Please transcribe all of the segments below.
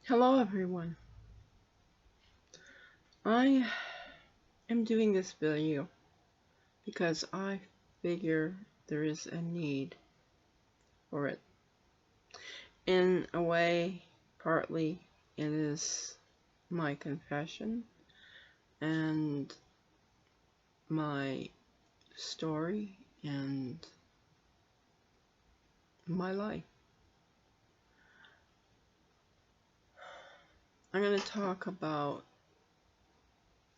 Hello everyone. I am doing this video because I figure there is a need for it. In a way, partly it is my confession and my story and my life. I'm going to talk about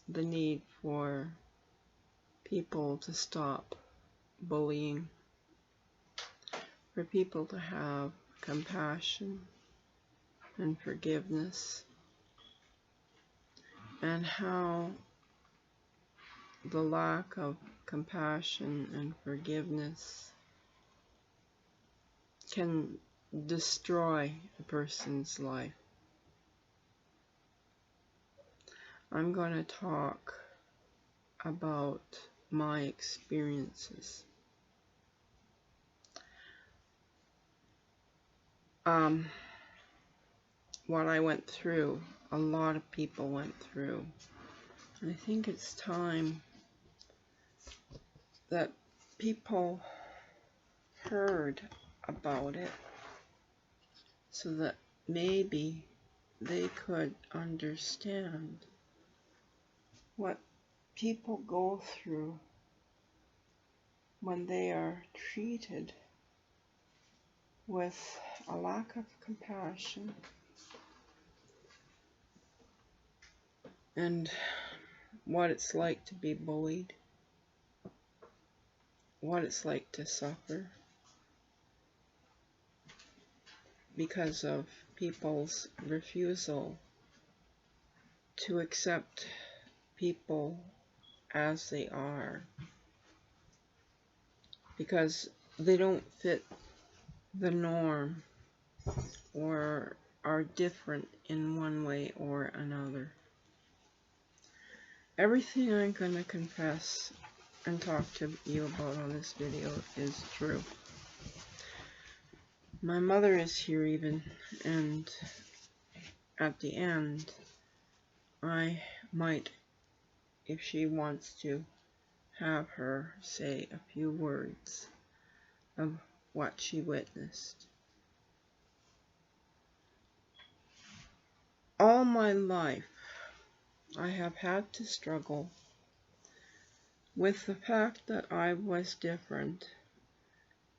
the need for people to stop bullying, for people to have compassion and forgiveness, and how the lack of compassion and forgiveness can destroy a person's life. I'm going to talk about my experiences. What I went through, a lot of people went through. And I think it's time that people heard about it so that maybe they could understand what people go through when they are treated with a lack of compassion and what it's like to be bullied, what it's like to suffer because of people's refusal to accept people as they are, because they don't fit the norm or are different in one way or another. Everything I'm going to confess and talk to you about on this video is true. My mother is here even, and at the end I might, if she wants to, have her say a few words of what she witnessed. All my life I have had to struggle with the fact that I was different,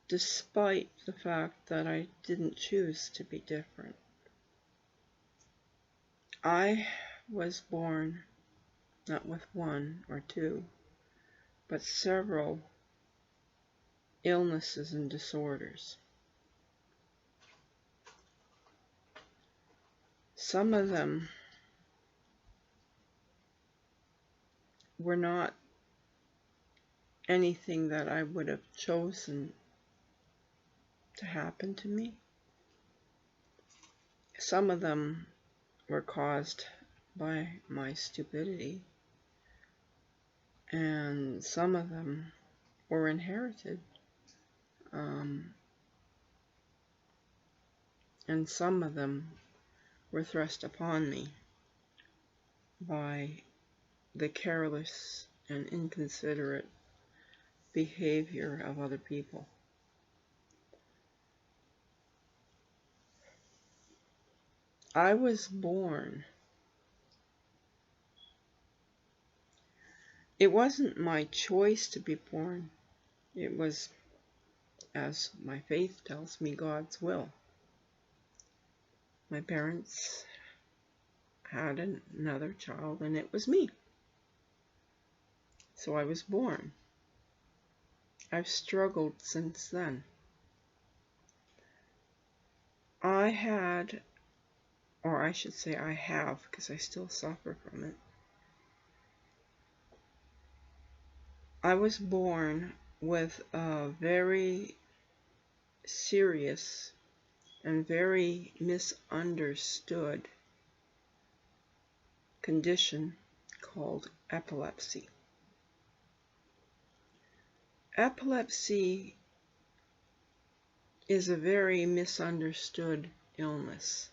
despite the fact that I didn't choose to be different. I was born not with one or two, but several illnesses and disorders. Some of them were not anything that I would have chosen to happen to me. Some of them were caused by my stupidity, and some of them were inherited, and some of them were thrust upon me by the careless and inconsiderate behavior of other people. I was born. It wasn't my choice to be born. It was, as my faith tells me, God's will. My parents had another child, and it was me. So I was born. I've struggled since then. I had, or I should say I have, because I still suffer from it. I was born with a very serious and very misunderstood condition called epilepsy. Epilepsy is a very misunderstood illness.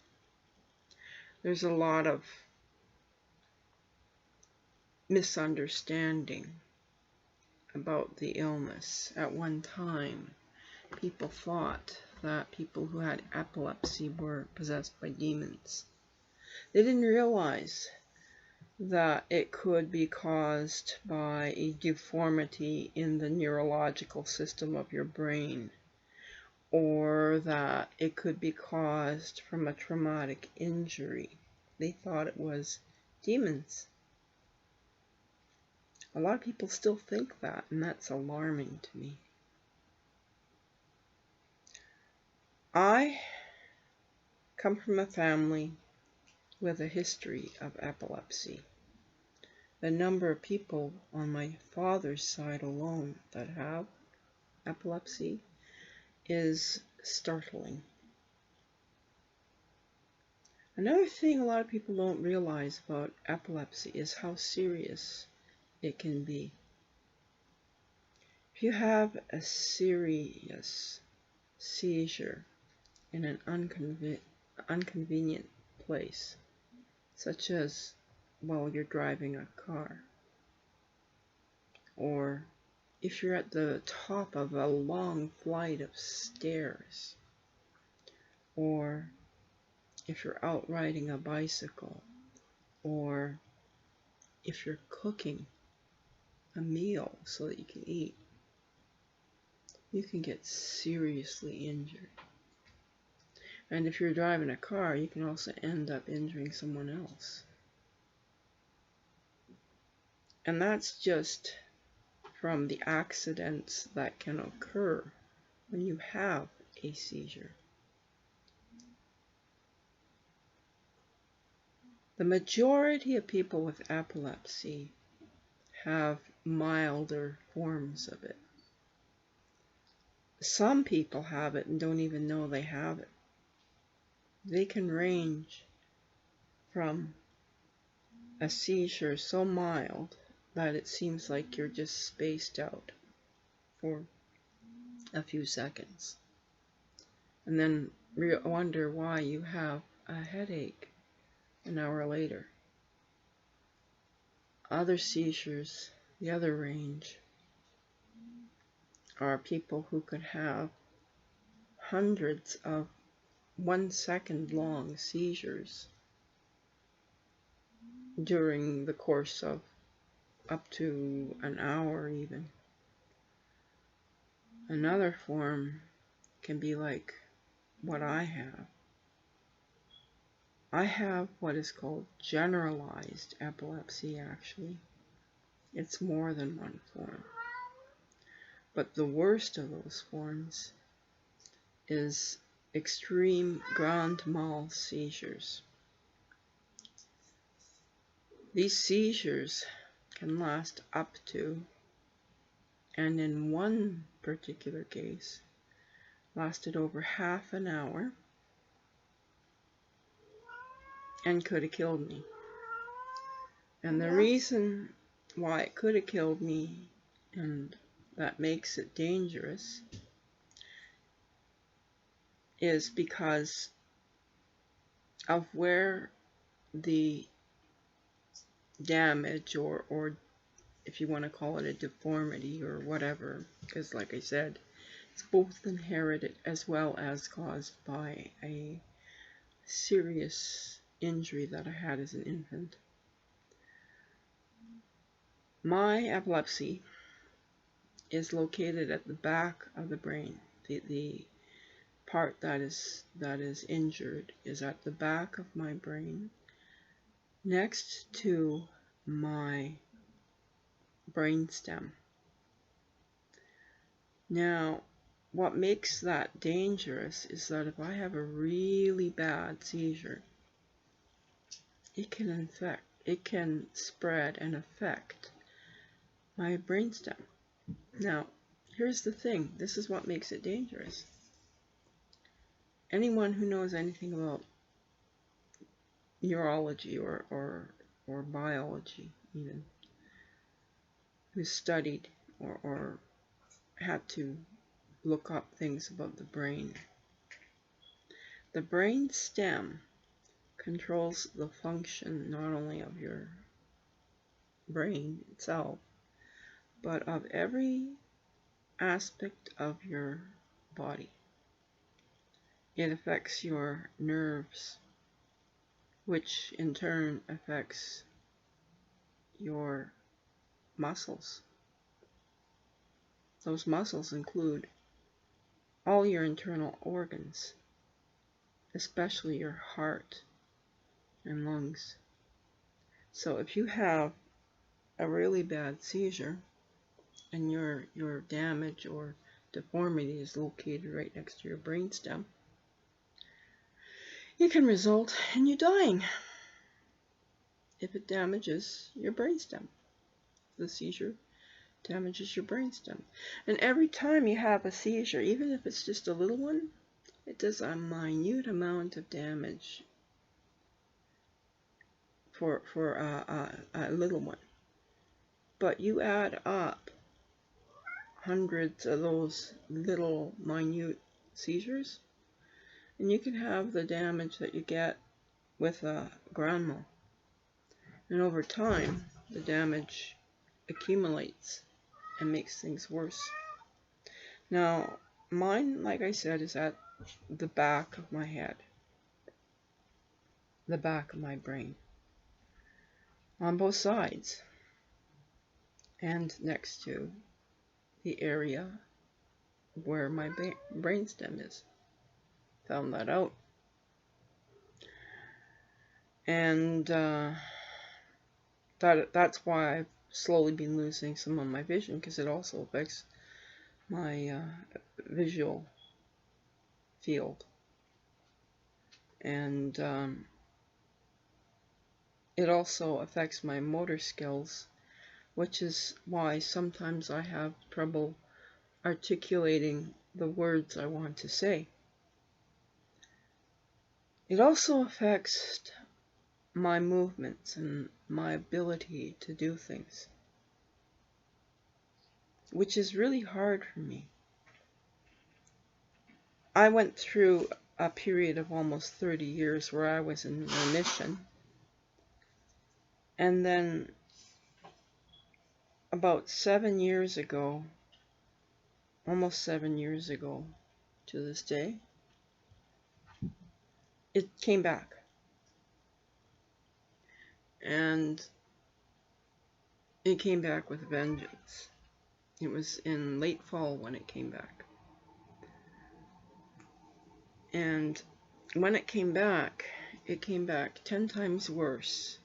There's a lot of misunderstanding about the illness. At one time, people thought that people who had epilepsy were possessed by demons. They didn't realize that it could be caused by a deformity in the neurological system of your brain, or that it could be caused from a traumatic injury. They thought it was demons. A lot of people still think that, and that's alarming to me. I come from a family with a history of epilepsy. The number of people on my father's side alone that have epilepsy is startling. Another thing a lot of people don't realize about epilepsy is how serious it can be. If you have a serious seizure in an inconvenient place, such as while you're driving a car, or if you're at the top of a long flight of stairs, or if you're out riding a bicycle, or if you're cooking a meal so that you can eat, you can get seriously injured. And if you're driving a car, you can also end up injuring someone else. And that's just from the accidents that can occur when you have a seizure. The majority of people with epilepsy have milder forms of it. Some people have it and don't even know they have it. They can range from a seizure so mild that it seems like you're just spaced out for a few seconds, and then wonder why you have a headache an hour later. Other seizures, the other range, are people who could have hundreds of 1 second long seizures during the course of up to an hour even. Another form can be like what I have. I have what is called generalized epilepsy, actually. It's more than one form. But the worst of those forms is extreme grand mal seizures. These seizures can last up to, and in one particular case, lasted over half an hour and could have killed me. And the reason why it could have killed me, and that makes it dangerous, is because of where the damage, or if you want to call it a deformity or whatever, because like I said, it's both inherited as well as caused by a serious injury that I had as an infant. My epilepsy is located at the back of the brain. The part that is injured is at the back of my brain, next to my brainstem. Now, what makes that dangerous is that if I have a really bad seizure, it can spread and affect my brainstem. Now, here's the thing. This is what makes it dangerous. Anyone who knows anything about neurology or biology, even, who studied or had to look up things about the brain. The brain stem controls the function not only of your brain itself, but of every aspect of your body. It affects your nerves, which in turn affects your muscles. Those muscles include all your internal organs, especially your heart and lungs. So if you have a really bad seizure and your damage or deformity is located right next to your brainstem, it can result in you dying if it damages your brainstem. The seizure damages your brainstem. And every time you have a seizure, even if it's just a little one, it does a minute amount of damage for a little one. But you add up hundreds of those little minute seizures, and you can have the damage that you get with a grand mal. And over time, the damage accumulates and makes things worse. Now, mine, like I said, is at the back of my head, the back of my brain, on both sides, and next to the area where my brainstem is. Found that out. And that's why I've slowly been losing some of my vision, because it also affects my visual field. And it also affects my motor skills, which is why sometimes I have trouble articulating the words I want to say. It also affects my movements and my ability to do things, which is really hard for me. I went through a period of almost 30 years where I was in remission, and then about 7 years ago, almost 7 years ago to this day, it came back. And it came back with a vengeance. It was in late fall when it came back. And when it came back 10 times worse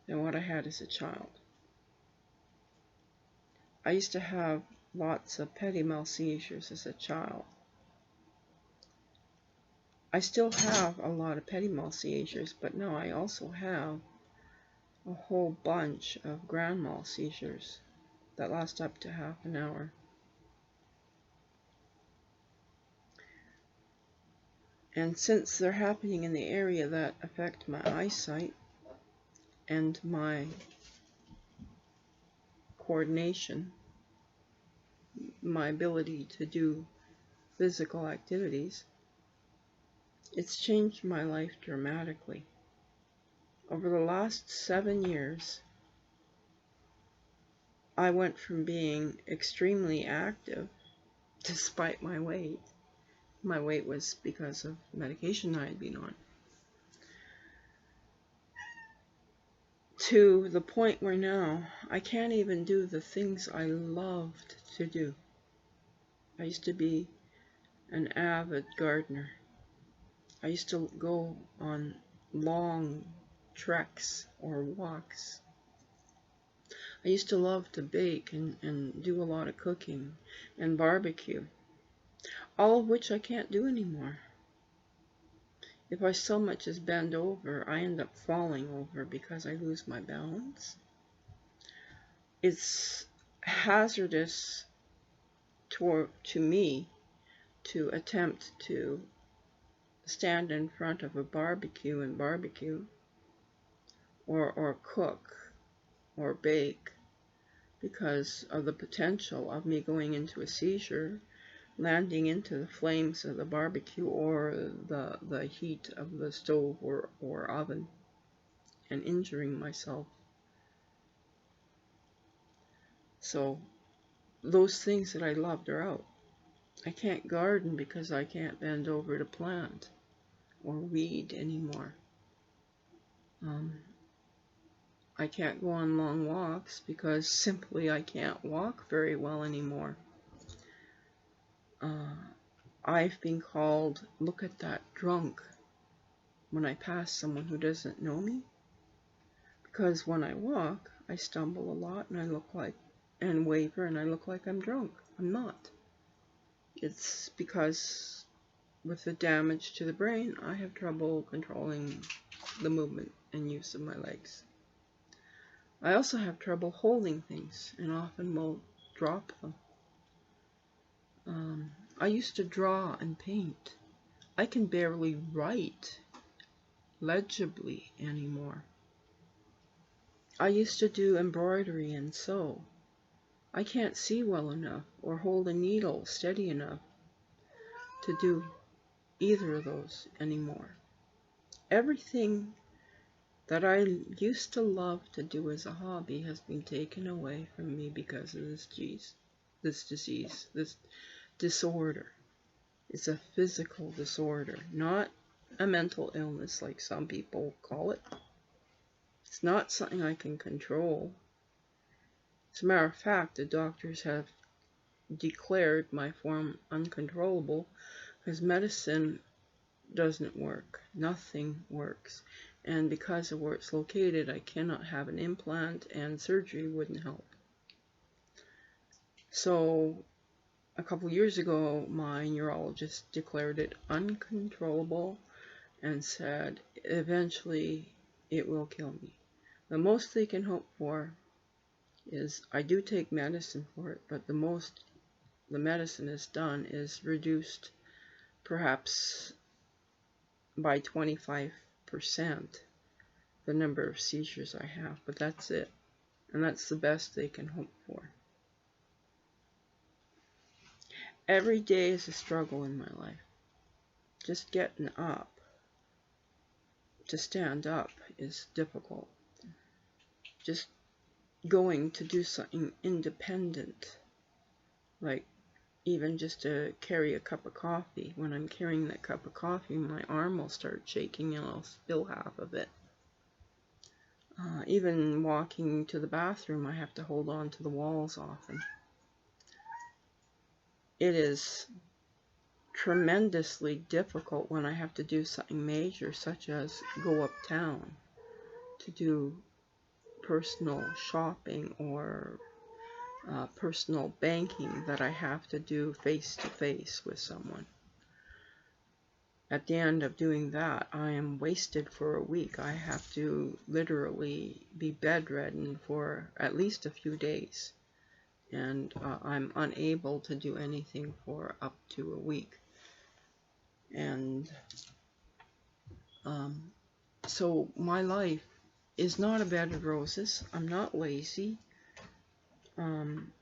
than what I had as a child. I used to have lots of petit mal seizures as a child. I still have a lot of petit mal seizures, but now I also have a whole bunch of grand mal seizures that last up to half an hour. And since they're happening in the area that affect my eyesight and my coordination, my ability to do physical activities, it's changed my life dramatically. Over the last 7 years, I went from being extremely active despite my weight. My weight was because of medication I had been on, to the point where now I can't even do the things I loved to do. I used to be an avid gardener. I used to go on long treks or walks. I used to love to bake and do a lot of cooking and barbecue, all of which I can't do anymore. If I so much as bend over, I end up falling over because I lose my balance. It's hazardous to me to attempt to stand in front of a barbecue and barbecue, or cook or bake, because of the potential of me going into a seizure landing into the flames of the barbecue or the heat of the stove or oven and injuring myself. So those things that I loved are out. I can't garden because I can't bend over to plant or weed anymore. I can't go on long walks because simply I can't walk very well anymore. I've been called, look at that drunk, when I pass someone who doesn't know me. Because when I walk, I stumble a lot and I look like, and waver and I look like I'm drunk. I'm not. It's because with the damage to the brain, I have trouble controlling the movement and use of my legs. I also have trouble holding things and often will drop them. I used to draw and paint. I can barely write legibly anymore. I used to do embroidery and sew. I can't see well enough or hold a needle steady enough to do either of those anymore. Everything that I used to love to do as a hobby has been taken away from me because of this disease, this disorder. It's a physical disorder, not a mental illness like some people call it. It's not something I can control. As a matter of fact, the doctors have declared my form uncontrollable because medicine doesn't work. Nothing works. And because of where it's located, I cannot have an implant and surgery wouldn't help. So a couple years ago, my neurologist declared it uncontrollable and said eventually it will kill me. The most they can hope for is, I do take medicine for it, but the most the medicine has done is reduced perhaps by 25% the number of seizures I have, but that's it. And that's the best they can hope for. Every day is a struggle in my life. Just getting up to stand up is difficult. Just going to do something independent, like even just to carry a cup of coffee. When I'm carrying that cup of coffee, my arm will start shaking and I'll spill half of it. Even walking to the bathroom, I have to hold on to the walls often. It is tremendously difficult when I have to do something major, such as go uptown to do personal shopping or personal banking that I have to do face to face with someone. At the end of doing that, I am wasted for a week. I have to literally be bedridden for at least a few days. And I'm unable to do anything for up to a week. And so my life is not a bed of roses. I'm not lazy.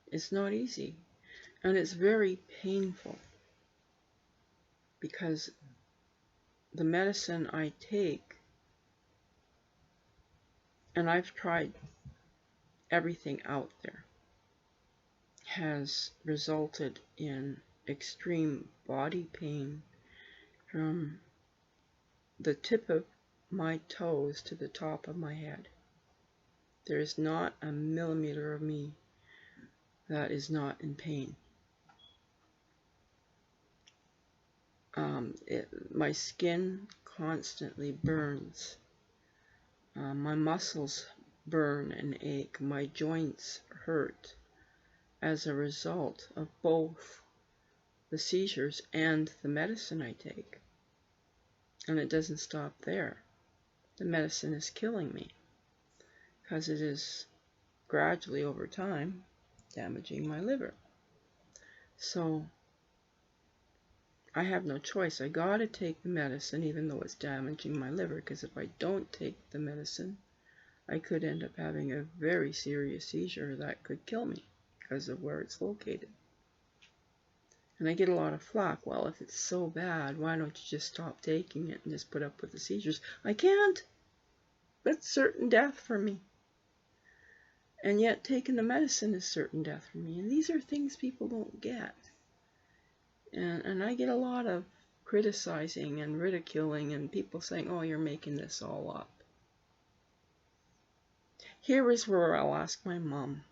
It's not easy. And it's very painful because the medicine I take, and I've tried everything out there, has resulted in extreme body pain from the tip of my toes to the top of my head. There is not a millimeter of me that is not in pain. My skin constantly burns. My muscles burn and ache. My joints hurt as a result of both the seizures and the medicine I take. And it doesn't stop there. The medicine is killing me because it is gradually over time damaging my liver. So I have no choice. I gotta take the medicine even though it's damaging my liver, because if I don't take the medicine, I could end up having a very serious seizure that could kill me because of where it's located. And I get a lot of flack. Well, if it's so bad, why don't you just stop taking it and just put up with the seizures? I can't. That's certain death for me. And yet taking the medicine is certain death for me. And these are things people don't get. And I get a lot of criticizing and ridiculing and people saying, oh, you're making this all up. Here is where I'll ask my mom.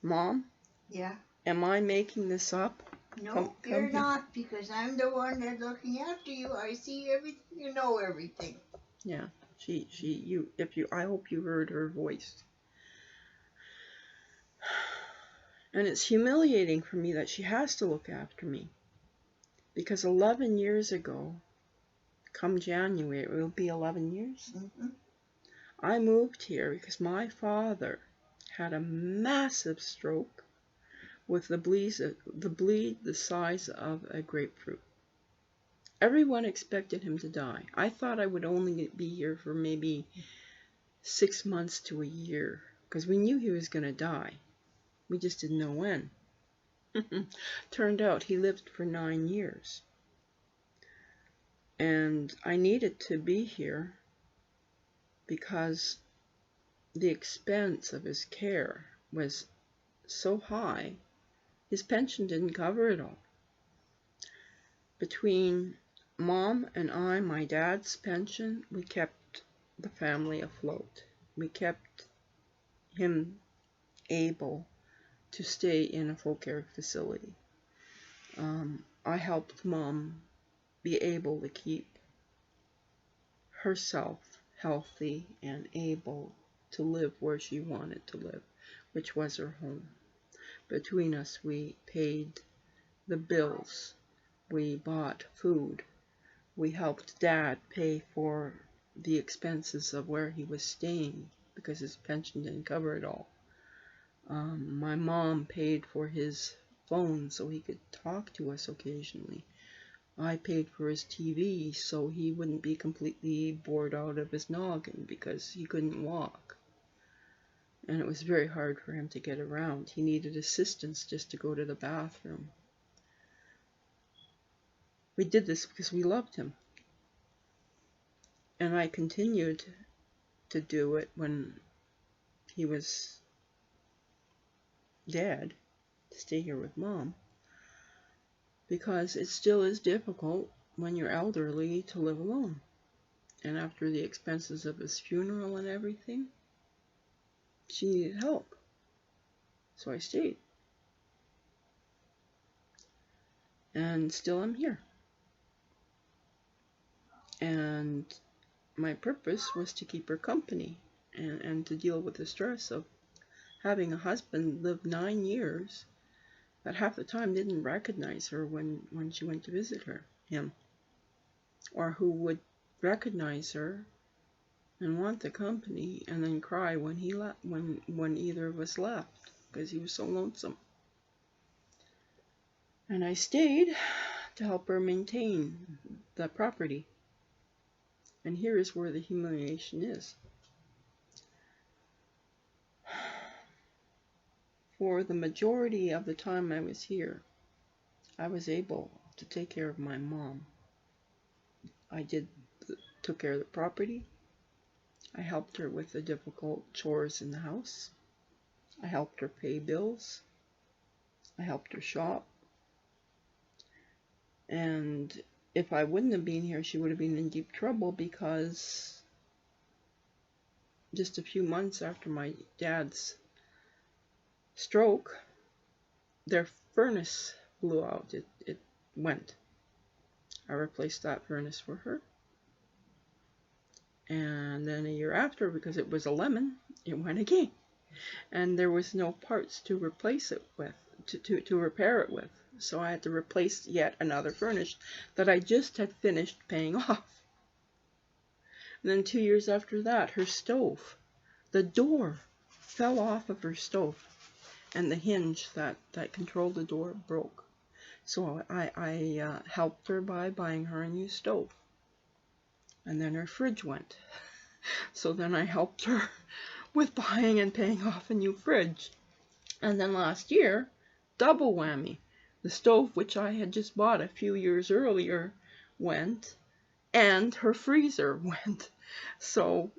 Mom? Yeah? Am I making this up? No, you're not, because I'm the one that's looking after you. I see everything. You know everything. Yeah. I hope you heard her voice. And it's humiliating for me that she has to look after me. Because 11 years ago, come January, it will be 11 years. Mm-hmm. I moved here because my father had a massive stroke with the bleed the size of a grapefruit. Everyone expected him to die. I thought I would only be here for maybe 6 months to a year because we knew he was going to die. We just didn't know when. Turned out he lived for 9 years. And I needed to be here because the expense of his care was so high, his pension didn't cover it all. Between Mom and I, my dad's pension, we kept the family afloat. We kept him able to stay in a full care facility. I helped Mom be able to keep herself healthy and able to live where she wanted to live, which was her home. Between us, we paid the bills. We bought food. We helped Dad pay for the expenses of where he was staying because his pension didn't cover it all. My mom paid for his phone so he could talk to us occasionally. I paid for his TV so he wouldn't be completely bored out of his noggin because he couldn't walk. And it was very hard for him to get around. He needed assistance just to go to the bathroom. We did this because we loved him. And I continued to do it when he was dead, to stay here with Mom. Because it still is difficult when you're elderly to live alone. And after the expenses of his funeral and everything, she needed help. So I stayed. And still I'm here. And my purpose was to keep her company and to deal with the stress of having a husband live 9 years that half the time didn't recognize her when she went to visit him. Or who would recognize her and want the company and then cry when he left, when either of us left because he was so lonesome. And I stayed to help her maintain the property. And here is where the humiliation is. For the majority of the time I was here, I was able to take care of my mom. I took care of the property. I helped her with the difficult chores in the house. I helped her pay bills. I helped her shop. And if I wouldn't have been here, she would have been in deep trouble because just a few months after my dad's stroke, their furnace blew out. It went. I replaced that furnace for her. And then a year after, because it was a lemon, it went again. And there was no parts to replace it with, to repair it with. So I had to replace yet another furnace that I just had finished paying off. And then 2 years after that, her stove, the door fell off of her stove. And the hinge that controlled the door broke. So I helped her by buying her a new stove. And then her fridge went. So then I helped her with buying and paying off a new fridge. And then last year, double whammy. The stove, which I had just bought a few years earlier, went, and her freezer went. So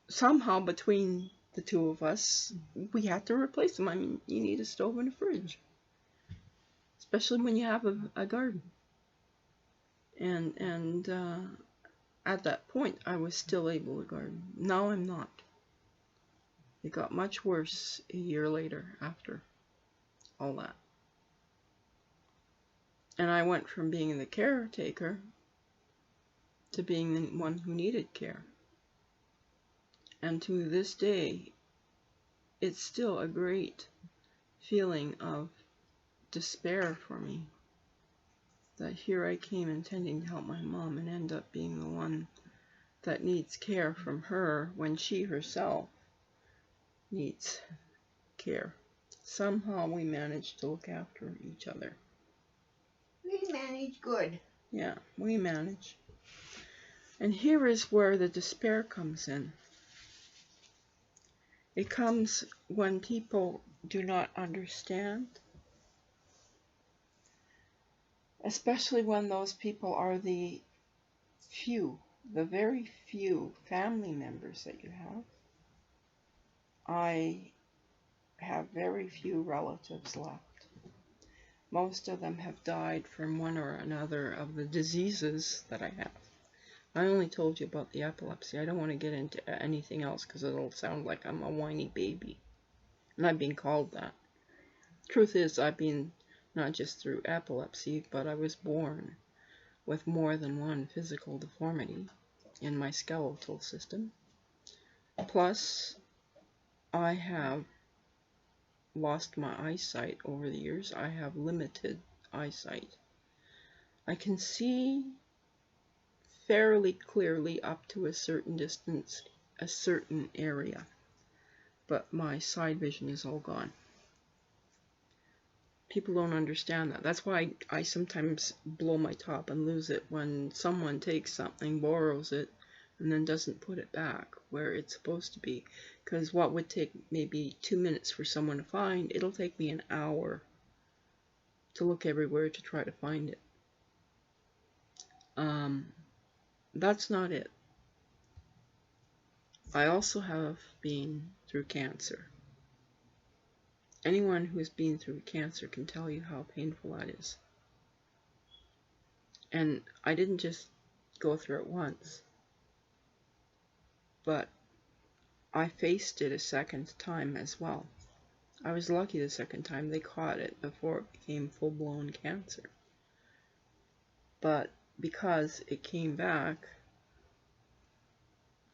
somehow between the two of us, we had to replace them. I mean, you need a stove and a fridge, especially when you have a garden. And at that point, I was still able to garden. Now I'm not. It got much worse a year later after all that. And I went from being the caretaker to being the one who needed care. And to this day, it's still a great feeling of despair for me that here I came intending to help my mom and end up being the one that needs care from her when she herself needs care. Somehow we managed to look after each other. We manage good. Yeah, we manage. And here is where the despair comes in. It comes when people do not understand, especially when those people are the very few family members that you have. I have very few relatives left. Most of them have died from one or another of the diseases that I have. I only told you about the epilepsy. I don't want to get into anything else because it'll sound like I'm a whiny baby. And I've been called that. Truth is, I've been not just through epilepsy, but I was born with more than one physical deformity in my skeletal system. Plus, I have lost my eyesight over the years. I have limited eyesight. I can see fairly clearly up to a certain distance, a certain area, but my side vision is all gone. People don't understand that. That's why I sometimes blow my top and lose it when someone takes something, borrows it, and then doesn't put it back where it's supposed to be. Because what would take maybe 2 minutes for someone to find, it'll take me an hour to look everywhere to try to find it. That's not it. I also have been through cancer. Anyone who has been through cancer can tell you how painful that is. And I didn't just go through it once, but I faced it a second time as well. I was lucky the second time they caught it before it became full-blown cancer. But because it came back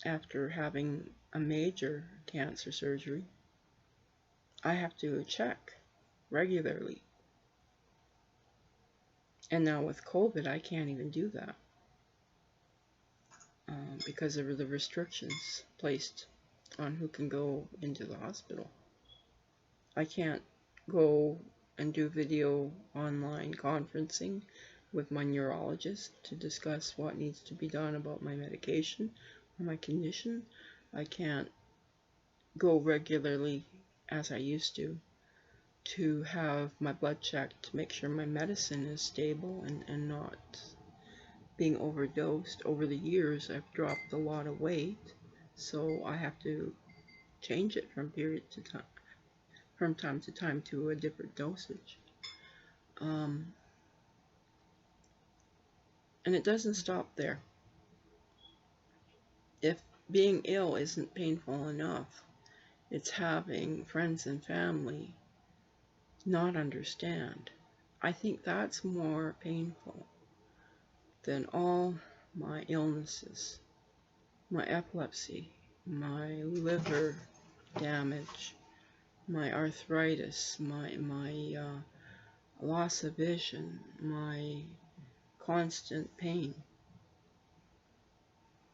after having a major cancer surgery, I have to check regularly. And now with COVID, I can't even do that because of the restrictions placed on who can go into the hospital. I can't go and do video online conferencing with my neurologist to discuss what needs to be done about my medication or my condition. I can't go regularly as I used to have my blood checked to make sure my medicine is stable and not being overdosed. Over the years, I've dropped a lot of weight, so I have to change it from time to time to a different dosage. And it doesn't stop there. If being ill isn't painful enough, it's having friends and family not understand. I think that's more painful than all my illnesses, my epilepsy, my liver damage, my arthritis, my loss of vision, my constant pain.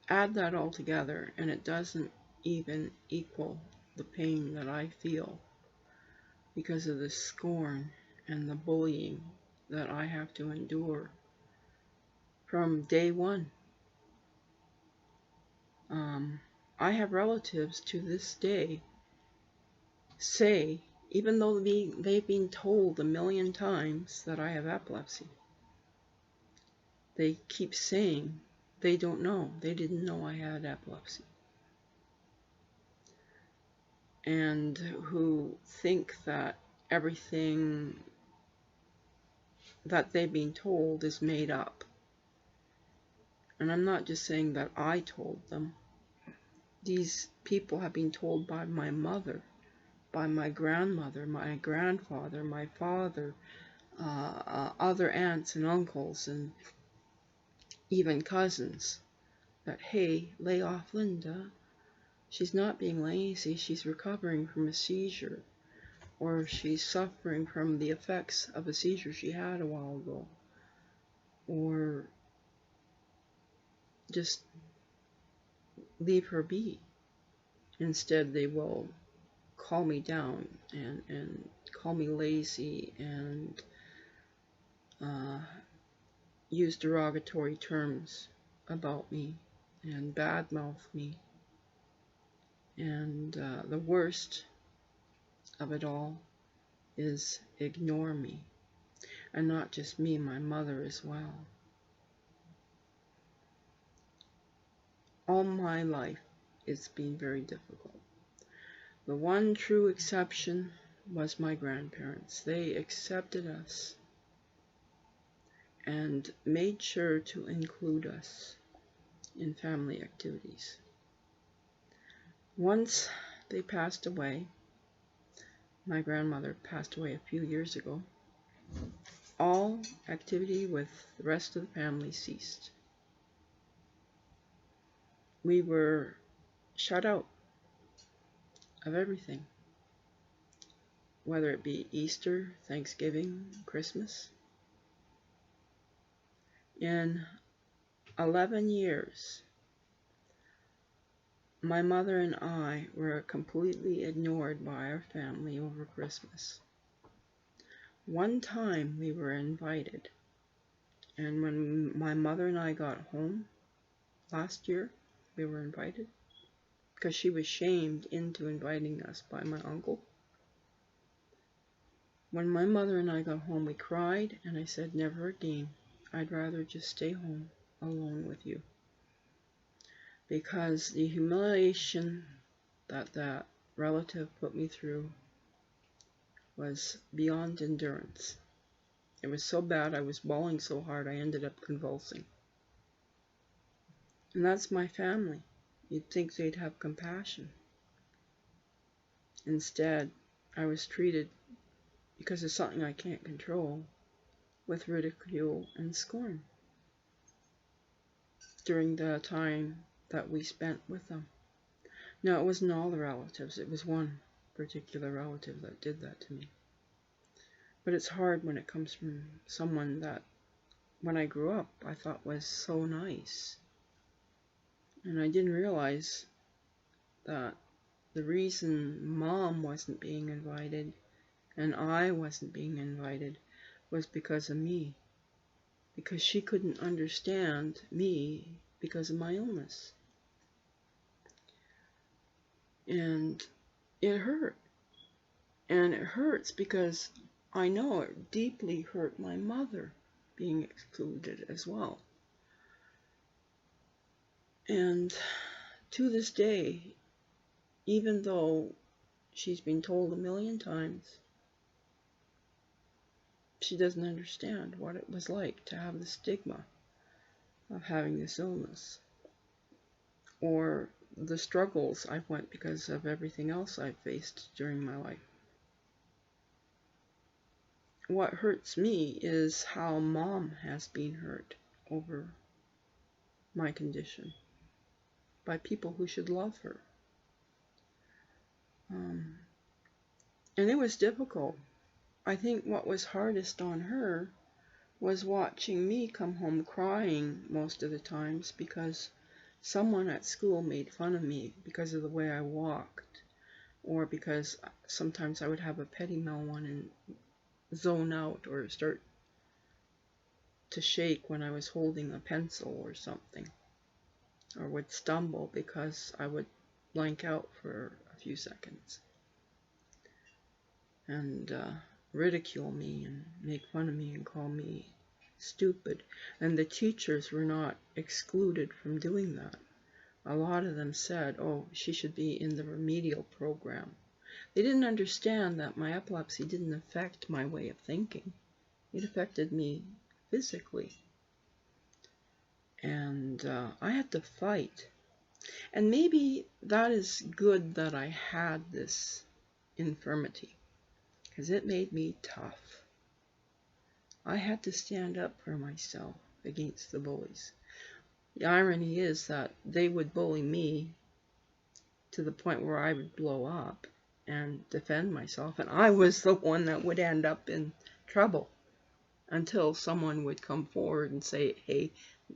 Add that all together and it doesn't even equal the pain that I feel because of the scorn and the bullying that I have to endure from day one. I have relatives to this day say even though they've been told a million times that I have epilepsy. They keep saying they don't know. They didn't know I had epilepsy. And who think that everything that they've been told is made up. And I'm not just saying that I told them. These people have been told by my mother, by my grandmother, my grandfather, my father, other aunts and uncles, and even cousins, that, hey, lay off Linda. She's not being lazy, she's recovering from a seizure, or she's suffering from the effects of a seizure she had a while ago, or just leave her be. Instead, they will call me down and call me lazy and use derogatory terms about me and badmouth me. And the worst of it all is ignore me. And not just me, my mother as well. All my life, it's been very difficult. The one true exception was my grandparents. They accepted us and made sure to include us in family activities. Once they passed away, my grandmother passed away a few years ago, all activity with the rest of the family ceased. We were shut out of everything, whether it be Easter, Thanksgiving, Christmas. In 11 years, my mother and I were completely ignored by our family over Christmas. One time we were invited, and when my mother and I got home last year, we were invited because she was shamed into inviting us by my uncle. When my mother and I got home, we cried, and I said, never again. I'd rather just stay home alone with you. Because the humiliation that that relative put me through was beyond endurance. It was so bad, I was bawling so hard, I ended up convulsing. And that's my family. You'd think they'd have compassion. Instead, I was treated, because of something I can't control, with ridicule and scorn during the time that we spent with them. Now, it wasn't all the relatives, it was one particular relative that did that to me. But it's hard when it comes from someone that, when I grew up, I thought was so nice. And I didn't realize that the reason Mom wasn't being invited and I wasn't being invited was because of me. Because she couldn't understand me because of my illness. And it hurt. And it hurts because I know it deeply hurt my mother being excluded as well. And to this day, even though she's been told a million times, she doesn't understand what it was like to have the stigma of having this illness, or the struggles I went because of everything else I've faced during my life. What hurts me is how Mom has been hurt over my condition by people who should love her. And it was difficult. I think what was hardest on her was watching me come home crying most of the times because someone at school made fun of me because of the way I walked, or because sometimes I would have a petty meltdown and zone out or start to shake when I was holding a pencil or something, or would stumble because I would blank out for a few seconds. and ridicule me and make fun of me and call me stupid. And the teachers were not excluded from doing that. A lot of them said, oh, she should be in the remedial program. They didn't understand that my epilepsy didn't affect my way of thinking. It affected me physically. And I had to fight. And maybe that is good that I had this infirmity, because it made me tough. I had to stand up for myself against the bullies. The irony is that they would bully me to the point where I would blow up and defend myself, and I was the one that would end up in trouble until someone would come forward and say, hey,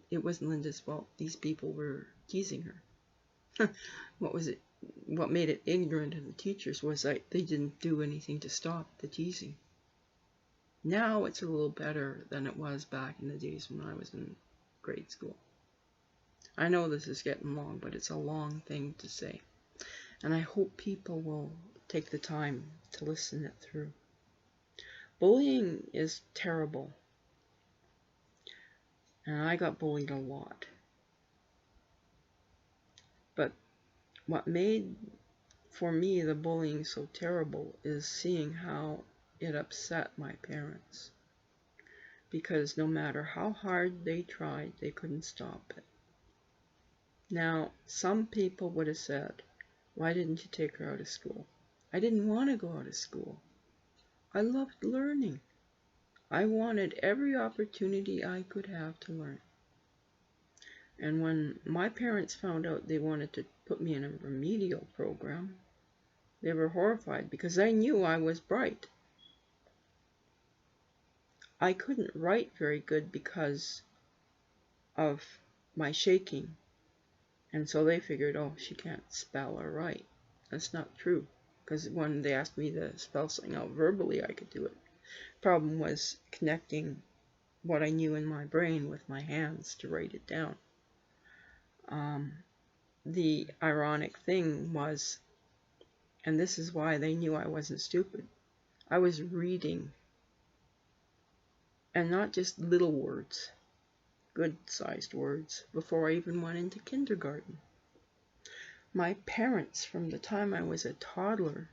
it wasn't Linda's fault. These people were teasing her. What made it ignorant of the teachers was that they didn't do anything to stop the teasing. Now it's a little better than it was back in the days when I was in grade school. I know this is getting long, but it's a long thing to say. And I hope people will take the time to listen it through. Bullying is terrible. And I got bullied a lot. But what made, for me, the bullying so terrible is seeing how it upset my parents. Because no matter how hard they tried, they couldn't stop it. Now, some people would have said, why didn't you take her out of school? I didn't want to go out of school. I loved learning. I wanted every opportunity I could have to learn. And when my parents found out they wanted to put me in a remedial program, they were horrified because they knew I was bright. I couldn't write very good because of my shaking. And so they figured, oh, she can't spell or write. That's not true. Because when they asked me to spell something out verbally, I could do it. Problem was connecting what I knew in my brain with my hands to write it down. The ironic thing was, and this is why they knew I wasn't stupid, I was reading, and not just little words, good-sized words, before I even went into kindergarten. My parents, from the time I was a toddler,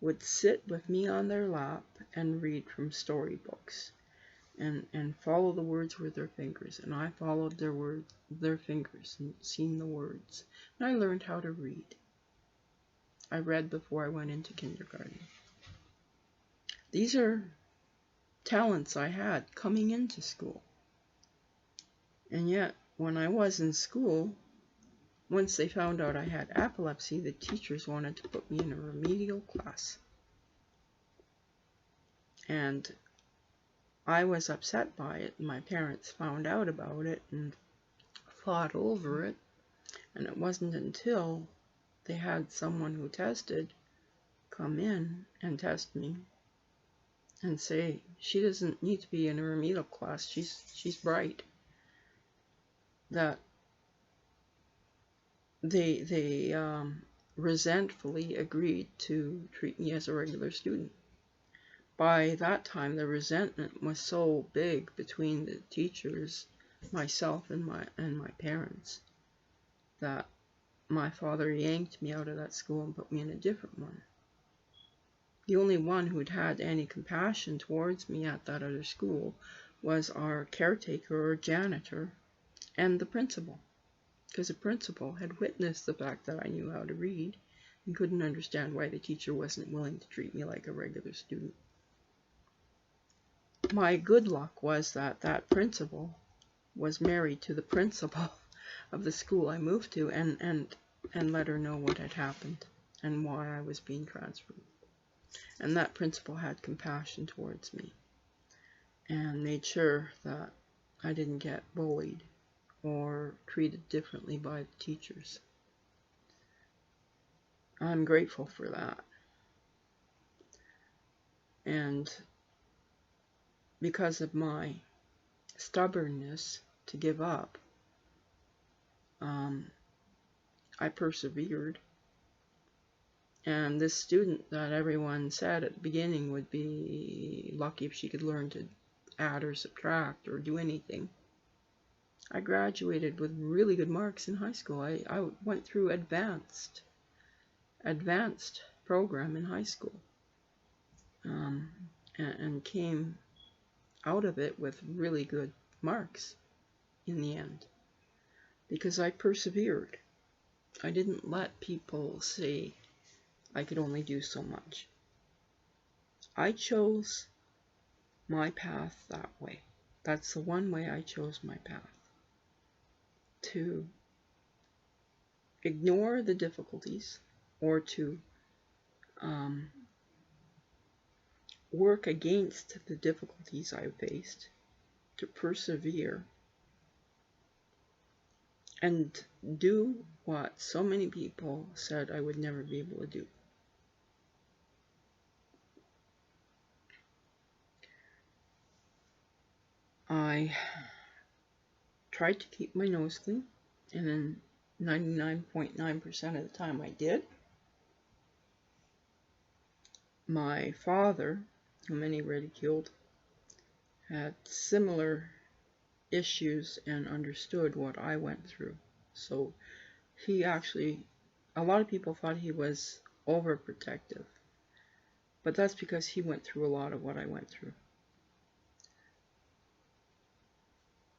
would sit with me on their lap and read from storybooks and follow the words with their fingers. And I followed their fingers and seen the words. And I learned how to read. I read before I went into kindergarten. These are talents I had coming into school. And yet, when I was in school, once they found out I had epilepsy, the teachers wanted to put me in a remedial class. And I was upset by it. My parents found out about it and fought over it. And it wasn't until they had someone who tested come in and test me and say, she doesn't need to be in a remedial class, she's bright, that they resentfully agreed to treat me as a regular student. By that time, the resentment was so big between the teachers, myself, and my parents, that my father yanked me out of that school and put me in a different one. The only one who'd had any compassion towards me at that other school was our caretaker or janitor and the principal, because the principal had witnessed the fact that I knew how to read and couldn't understand why the teacher wasn't willing to treat me like a regular student. My good luck was that that principal was married to the principal of the school I moved to and let her know what had happened and why I was being transferred. And that principal had compassion towards me and made sure that I didn't get bullied or treated differently by the teachers. I'm grateful for that. And because of my stubbornness to give up, I persevered. And this student that everyone said at the beginning would be lucky if she could learn to add or subtract or do anything. I graduated with really good marks in high school. I went through advanced program in high school, and came out of it with really good marks in the end because I persevered. I didn't let people say I could only do so much. I chose my path that way. That's the one way I chose my path. To ignore the difficulties or to work against the difficulties I faced, to persevere and do what so many people said I would never be able to do. I tried to keep my nose clean, and then 99.9% of the time I did. My father, whom many ridiculed, had similar issues and understood what I went through. So he actually, a lot of people thought he was overprotective, but that's because he went through a lot of what I went through.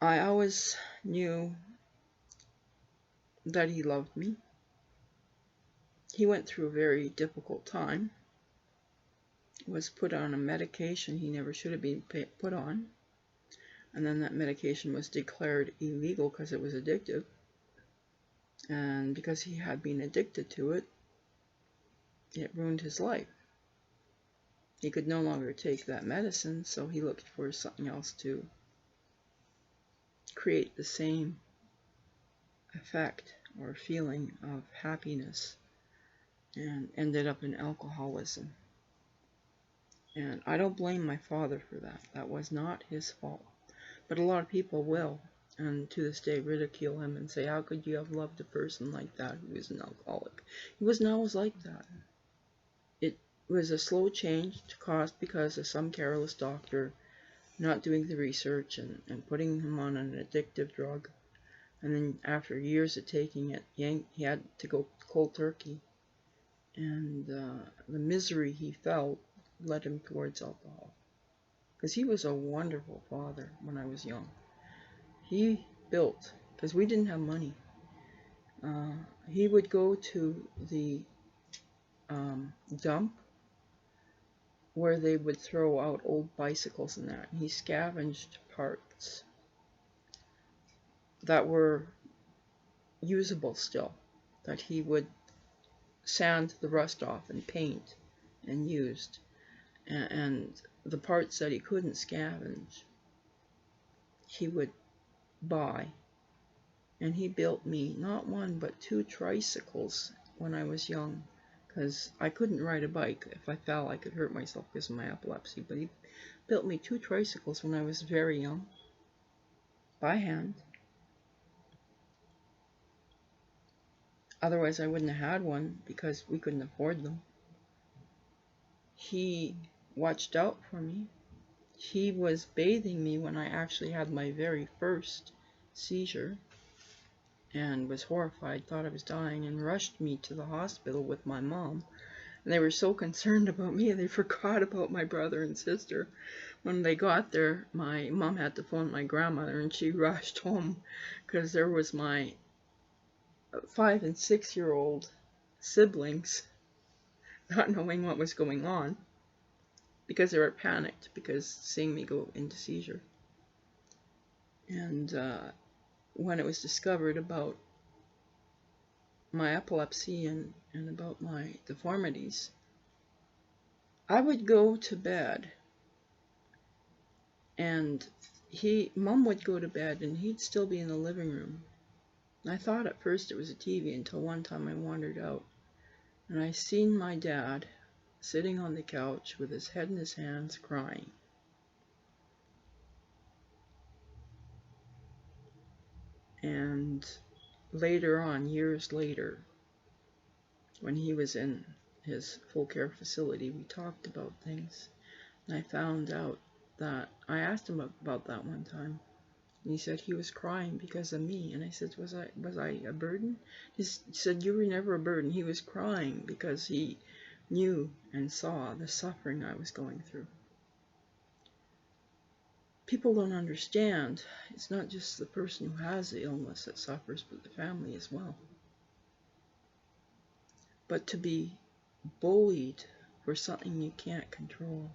I always knew that he loved me. He went through a very difficult time, was put on a medication he never should have been put on, and then that medication was declared illegal because it was addictive, and because he had been addicted to it, it ruined his life. He could no longer take that medicine, so he looked for something else to create the same effect or feeling of happiness, and ended up in alcoholism. And I don't blame my father for that. That was not his fault. But a lot of people will, and to this day ridicule him and say, how could you have loved a person like that who was an alcoholic? He wasn't always like that. It was a slow change caused because of some careless doctor not doing the research and putting him on an addictive drug. And then after years of taking it, he had to go cold turkey. And the misery he felt led him towards alcohol. Because he was a wonderful father when I was young. He built, because we didn't have money, he would go to the dump where they would throw out old bicycles and that. He scavenged parts that were usable still, that he would sand the rust off and paint and used. And the parts that he couldn't scavenge, he would buy. And he built me not one but 2 tricycles when I was young, because I couldn't ride a bike. If I fell, I could hurt myself because of my epilepsy. But he built me 2 tricycles when I was very young, by hand. Otherwise, I wouldn't have had one because we couldn't afford them. He watched out for me. He was bathing me when I actually had my very first seizure, and was horrified, thought I was dying, and rushed me to the hospital with my mom. And they were so concerned about me, they forgot about my brother and sister. When they got there, my mom had to phone my grandmother, and she rushed home because there was my 5- and 6-year-old siblings not knowing what was going on because they were panicked because seeing me go into seizure. And when it was discovered about my epilepsy and about my deformities, I would go to bed, and Mom would go to bed, and he'd still be in the living room. And I thought at first it was a TV until one time I wandered out, and I seen my dad sitting on the couch with his head in his hands, crying. And later on, years later, when he was in his full care facility, we talked about things. And I found out that I asked him about that one time. And he said he was crying because of me. And I said, was I a burden? He said, you were never a burden. He was crying because he knew and saw the suffering I was going through. People don't understand. It's not just the person who has the illness that suffers, but the family as well. But to be bullied for something you can't control,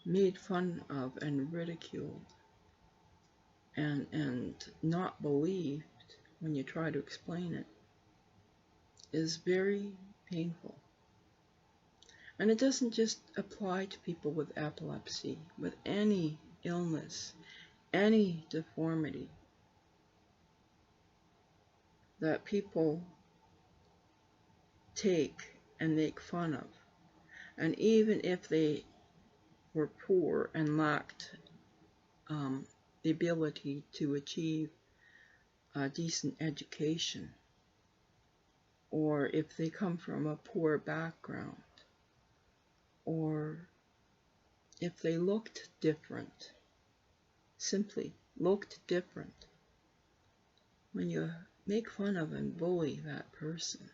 made fun of and ridiculed, and not believed when you try to explain it, is very painful. And it doesn't just apply to people with epilepsy, with any illness, any deformity that people take and make fun of. And even if they were poor and lacked the ability to achieve a decent education, or if they come from a poor background, or if they looked different, simply looked different, when you make fun of and bully that person,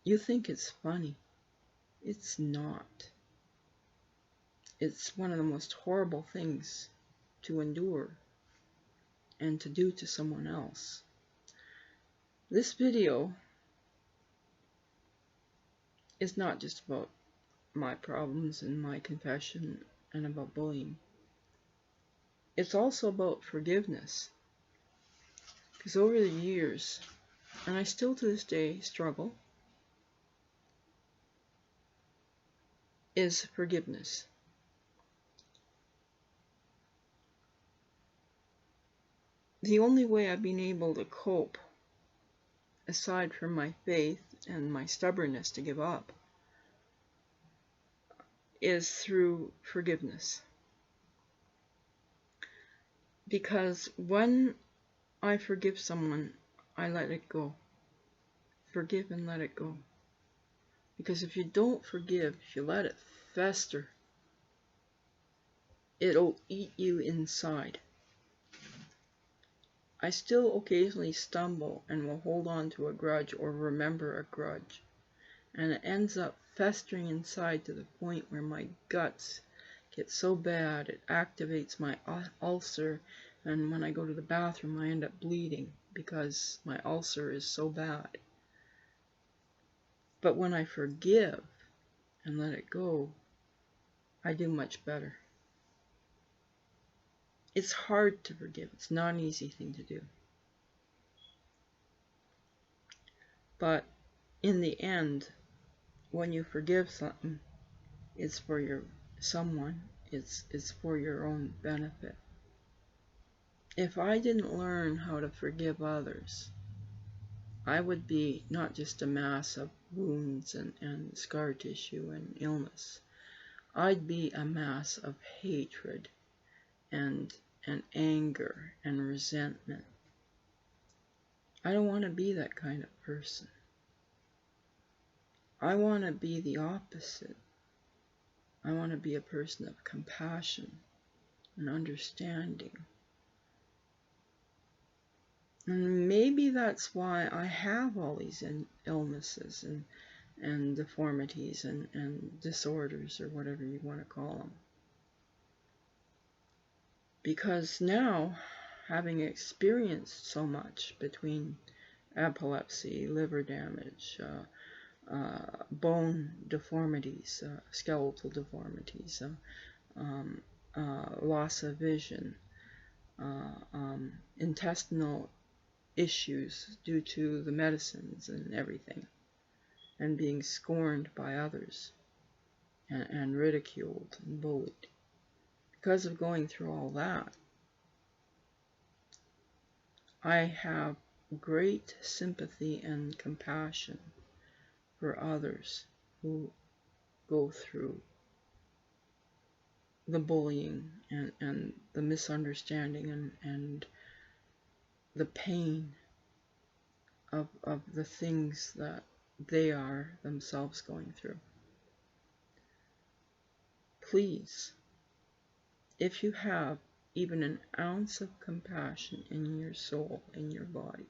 you think it's funny. It's not. It's one of the most horrible things to endure and to do to someone else. This video is not just about my problems and my confession and about bullying. It's also about forgiveness. Because over the years, and I still to this day struggle, is forgiveness. The only way I've been able to cope, aside from my faith and my stubbornness to give up, is through forgiveness. Because when I forgive someone, I let it go. Forgive and let it go. Because if you don't forgive, if you let it fester, it'll eat you inside. I still occasionally stumble and will hold on to a grudge or remember a grudge. And it ends up festering inside to the point where my guts get so bad it activates my ulcer, and when I go to the bathroom I end up bleeding because my ulcer is so bad. But when I forgive and let it go, I do much better. It's hard to forgive. It's not an easy thing to do. But in the end, when you forgive something, it's for someone. It's for your own benefit. If I didn't learn how to forgive others, I would be not just a mass of wounds and scar tissue and illness. I'd be a mass of hatred and anger and resentment. I don't want to be that kind of person. I want to be the opposite. I want to be a person of compassion and understanding. And maybe that's why I have all these illnesses and deformities and disorders, or whatever you want to call them. Because now, having experienced so much between epilepsy, liver damage, bone deformities, skeletal deformities, loss of vision, intestinal issues due to the medicines and everything, and being scorned by others and ridiculed and bullied. Because of going through all that, I have great sympathy and compassion for others who go through the bullying and the misunderstanding and the pain of the things that they are themselves going through. Please, if you have even an ounce of compassion in your soul, in your body,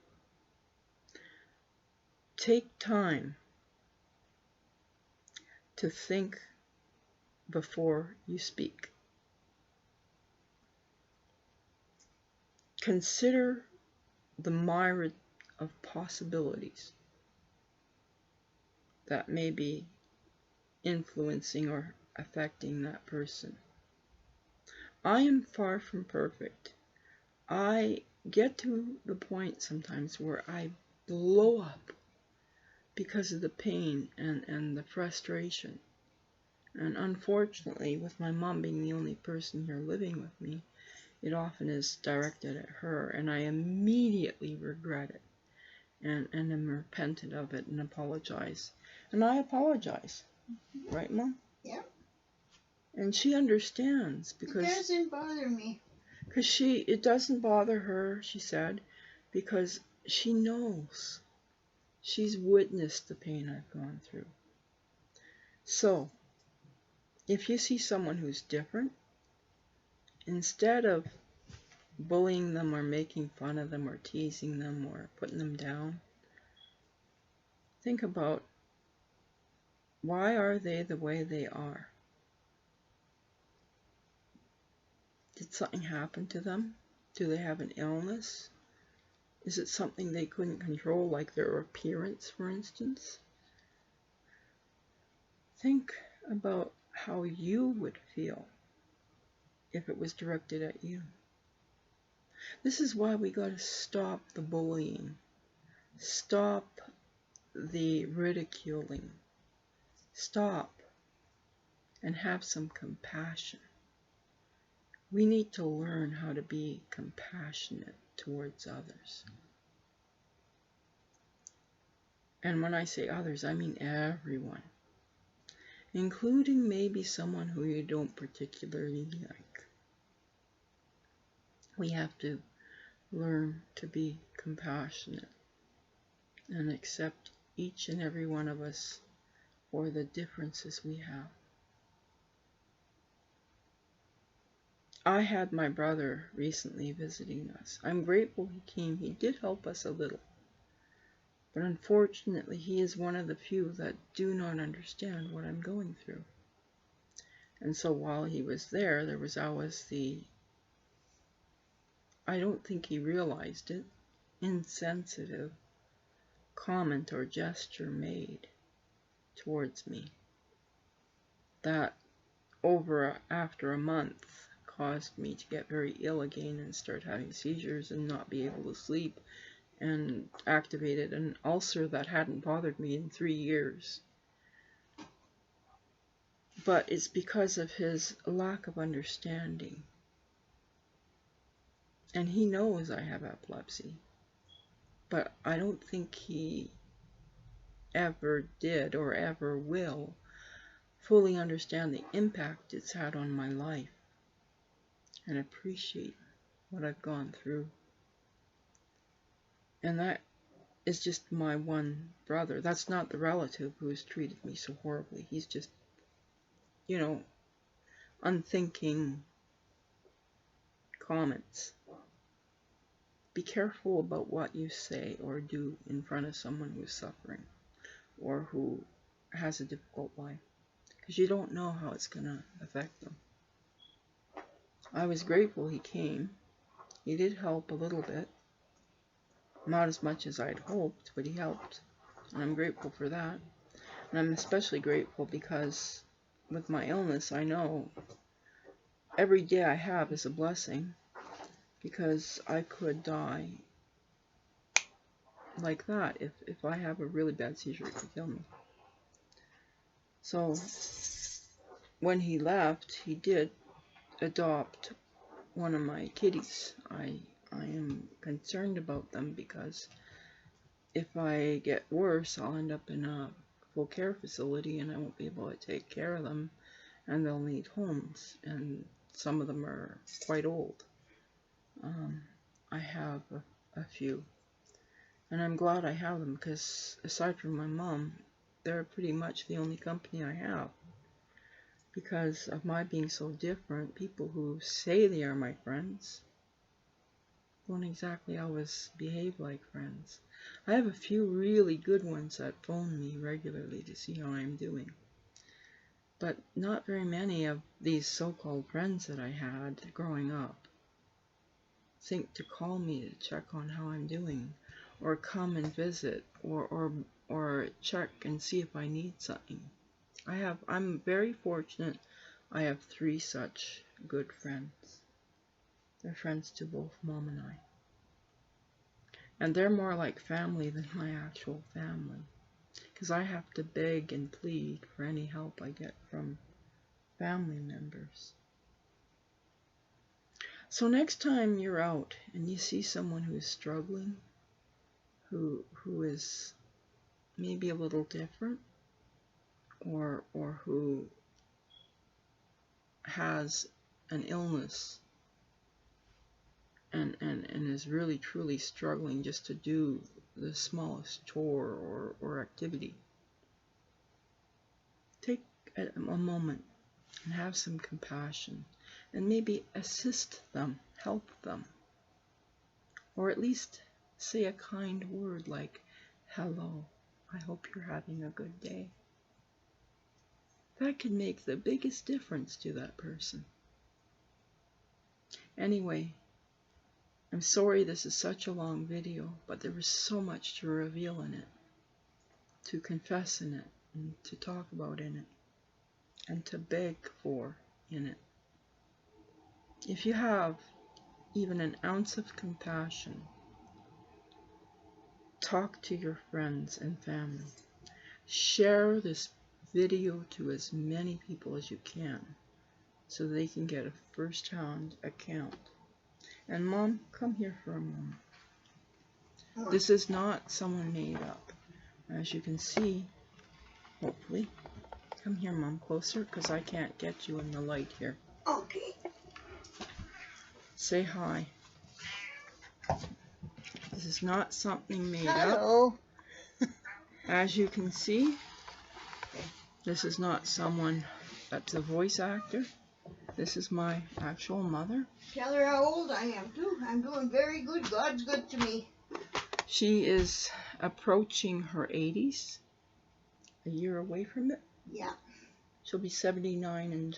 take time to think before you speak. Consider the myriad of possibilities that may be influencing or affecting that person. I am far from perfect. I get to the point sometimes where I blow up because of the pain and the frustration. And unfortunately, with my mom being the only person here living with me, it often is directed at her, and I immediately regret it and am repentant of it and apologize. And I apologize. Right, Mom? Yeah. And she understands because... It doesn't bother me. Because it doesn't bother her, she said, because she knows. She's witnessed the pain I've gone through. So, if you see someone who's different, instead of bullying them or making fun of them or teasing them or putting them down, think about, why are they the way they are? Did something happen to them? Do they have an illness? Is it something they couldn't control, like their appearance, for instance? Think about how you would feel if it was directed at you. This is why we got to stop the bullying, stop the ridiculing, stop and have some compassion. We need to learn how to be compassionate towards others. And when I say others, I mean everyone, including maybe someone who you don't particularly like. We have to learn to be compassionate and accept each and every one of us for the differences we have. I had my brother recently visiting us. I'm grateful he came. He did help us a little. But unfortunately, he is one of the few that do not understand what I'm going through. And so while he was there, there was always I don't think he realized it, insensitive comment or gesture made towards me that after a month caused me to get very ill again and start having seizures and not be able to sleep, and activated an ulcer that hadn't bothered me in 3 years. But it's because of his lack of understanding. And he knows I have epilepsy, but I don't think he ever did or ever will fully understand the impact it's had on my life and appreciate what I've gone through. And that is just my one brother. That's not the relative who's treated me so horribly. He's just, unthinking comments. Be careful about what you say or do in front of someone who's suffering or who has a difficult life, because you don't know how it's going to affect them. I was grateful he came. He did help a little bit. Not as much as I'd hoped, but he helped. And I'm grateful for that. And I'm especially grateful because with my illness, I know every day I have is a blessing, because I could die like that. If I have a really bad seizure, it could kill me. So when he left, he did adopt one of my kitties. I am concerned about them because if I get worse, I'll end up in a full care facility and I won't be able to take care of them, and they'll need homes, and some of them are quite old. I have a few, And I'm glad I have them, because aside from my mom, they're pretty much the only company I have. Because of my being so different, people who say they are my friends don't exactly always behave like friends. I have a few really good ones that phone me regularly to see how I'm doing. But not very many of these so-called friends that I had growing up think to call me to check on how I'm doing, or come and visit, or check and see if I need something. I'm very fortunate. I have 3 such good friends. They're friends to both Mom and I. And they're more like family than my actual family, because I have to beg and plead for any help I get from family members. So next time you're out and you see someone who's struggling, who is maybe a little different, or who has an illness and is really truly struggling just to do the smallest chore or activity, take a moment and have some compassion and maybe assist them, help them, or at least say a kind word like, "Hello, I hope you're having a good day." That can make the biggest difference to that person. Anyway, I'm sorry this is such a long video, but there was so much to reveal in it, to confess in it, and to talk about in it, and to beg for in it. If you have even an ounce of compassion, talk to your friends and family. Share this video to as many people as you can, so they can get a first-hand account. And Mom, come here for a moment. This is not someone made up. As you can see, hopefully. Come here, Mom, closer, because I can't get you in the light here. Okay. Say hi. This is not something made Hello. up. As you can see, this is not someone that's a voice actor. This is my actual mother. Tell her how old I am, too. I'm doing very good. God's good to me. She is approaching her 80s, a year away from it. Yeah. She'll be 79 in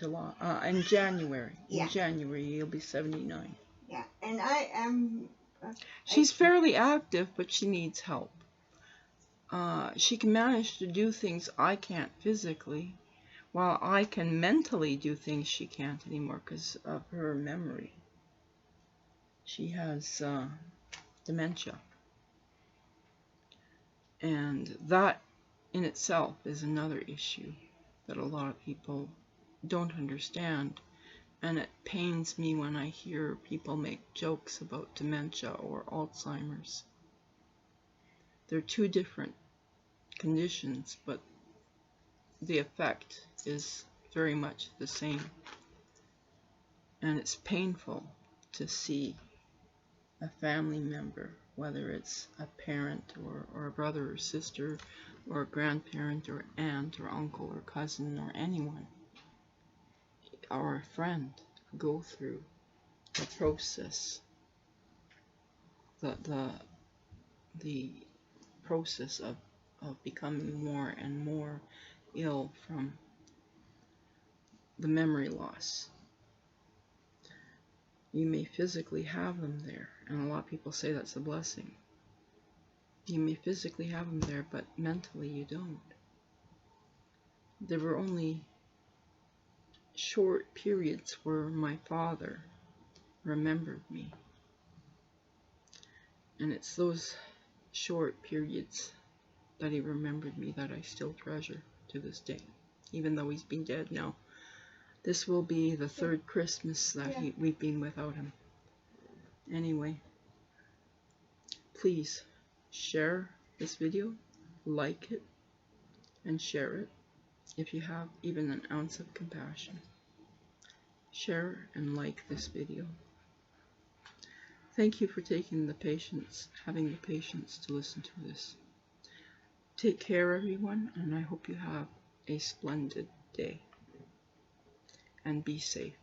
January. Yeah. In January, you'll be 79. Yeah, and I am... She's fairly active, but she needs help. She can manage to do things I can't physically, while I can mentally do things she can't anymore because of her memory. She has dementia. And that in itself is another issue that a lot of people don't understand. And it pains me when I hear people make jokes about dementia or Alzheimer's. They're 2 different conditions, but the effect is very much the same. And it's painful to see a family member, whether it's a parent or a brother or sister or a grandparent or aunt or uncle or cousin or anyone, or a friend, go through the process, the process of becoming more and more ill from the memory loss. You may physically have them there, and a lot of people say that's a blessing. You may physically have them there, but mentally you don't. There were only short periods where my father remembered me. And it's those short periods that he remembered me that I still treasure to this day, even though he's been dead now. This will be the 3rd Christmas that we've been without him. Anyway, please share this video, like it, and share it if you have even an ounce of compassion. Share and like this video. Thank you for taking the patience, having the patience to listen to this. Take care, everyone, and I hope you have a splendid day. And be safe.